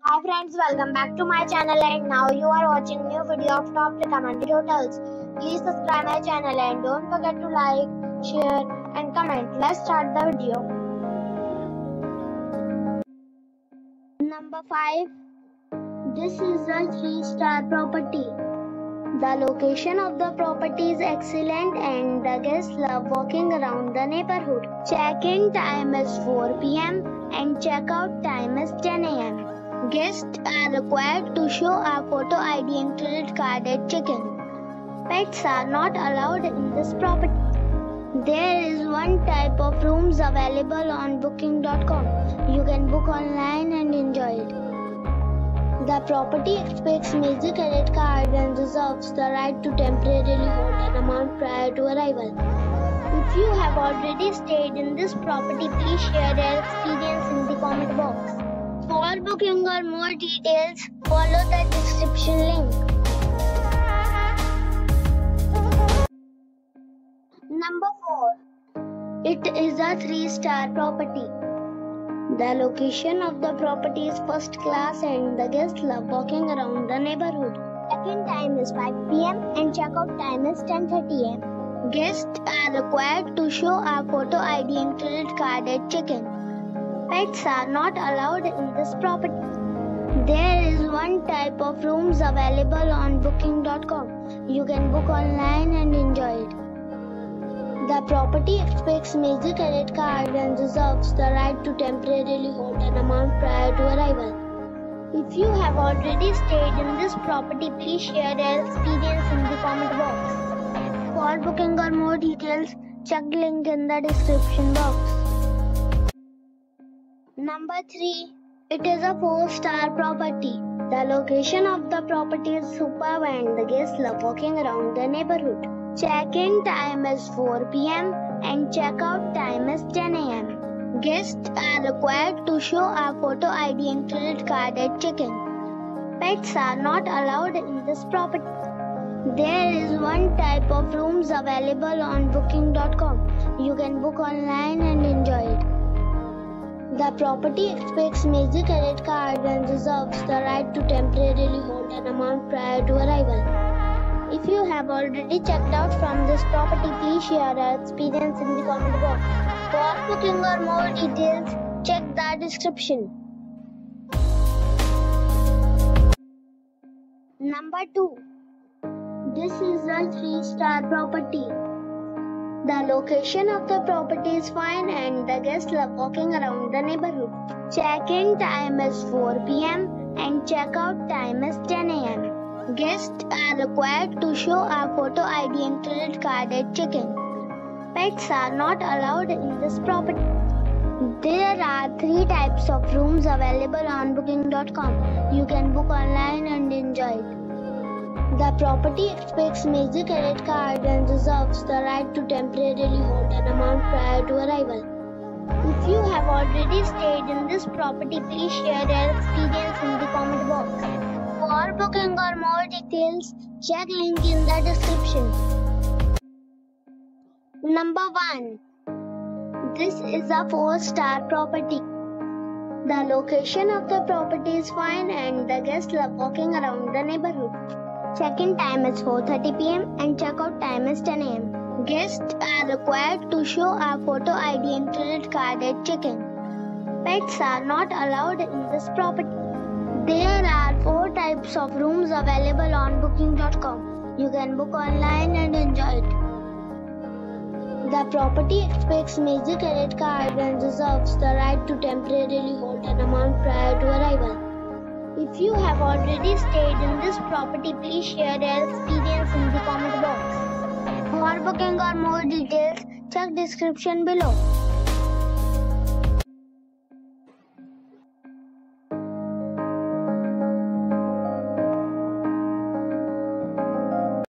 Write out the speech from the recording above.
Hi friends, welcome back to my channel and now you are watching new video of top recommended hotels. Please subscribe my channel and don't forget to like, share and comment. Let's start the video. Number 5. This is a 3-star property. The location of the property is excellent and the guests love walking around the neighborhood. Check-in time is 4 p.m. and check-out time is 10 a.m. Guests are required to show a photo ID and credit card at check-in. Pets are not allowed in this property. There is one type of rooms available on booking.com. You can book online and enjoy it. The property expects major credit card and reserves the right to temporarily hold an amount prior to arrival. If you have already stayed in this property, please share your experience in the comment box. For booking or more details, follow the description link. Number 4. It is a 3-star property. The location of the property is first class and the guests love walking around the neighborhood. Check-in time is 5 p.m. and check-out time is 10:30 a.m. Guests are required to show a photo ID and credit card at check-in. Pets are not allowed in this property. There is one type of rooms available on booking.com. You can book online and enjoy it. The property expects major credit card and reserves the right to temporarily hold an amount prior to arrival. If you have already stayed in this property, please share your experience in the comment box. For booking or more details, check the link in the description box. Number 3. It is a 4-star property. The location of the property is superb and the guests love walking around the neighborhood. Check-in time is 4 p.m. and check-out time is 10 a.m. Guests are required to show a photo ID and credit card at check-in. Pets are not allowed in this property. There is one type of rooms available on booking.com. You can book online and enjoy it. The property expects major credit card and reserves the right to temporarily hold an amount prior to arrival. If you have already checked out from this property, please share your experience in the comment box. For booking or more details, check the description. Number 2. This is a 3-star property. The location of the property is fine and the guests love walking around the neighborhood. Check-in time is 4 p.m. and check-out time is 10 a.m. Guests are required to show a photo ID and credit card at check-in. Pets are not allowed in this property. There are 3 types of rooms available on booking.com. You can book online and enjoy it. The property expects major credit card and reserves the right to temporarily hold an amount prior to arrival. If you have already stayed in this property, please share your experience in the comment box. For booking or more details, check link in the description. Number 1. This is a 4-star property. The location of the property is fine and the guests love walking around the neighborhood. Check-in time is 4:30 p.m. and check-out time is 10 a.m. Guests are required to show a photo ID and credit card at check-in. Pets are not allowed in this property. There are 4 types of rooms available on booking.com. You can book online and enjoy it. The property expects major credit card and reserves the right to temporarily hold an amount prior to arrival. If you have already stayed in this property, please share your experience in the comment box. For booking or more details, check description below.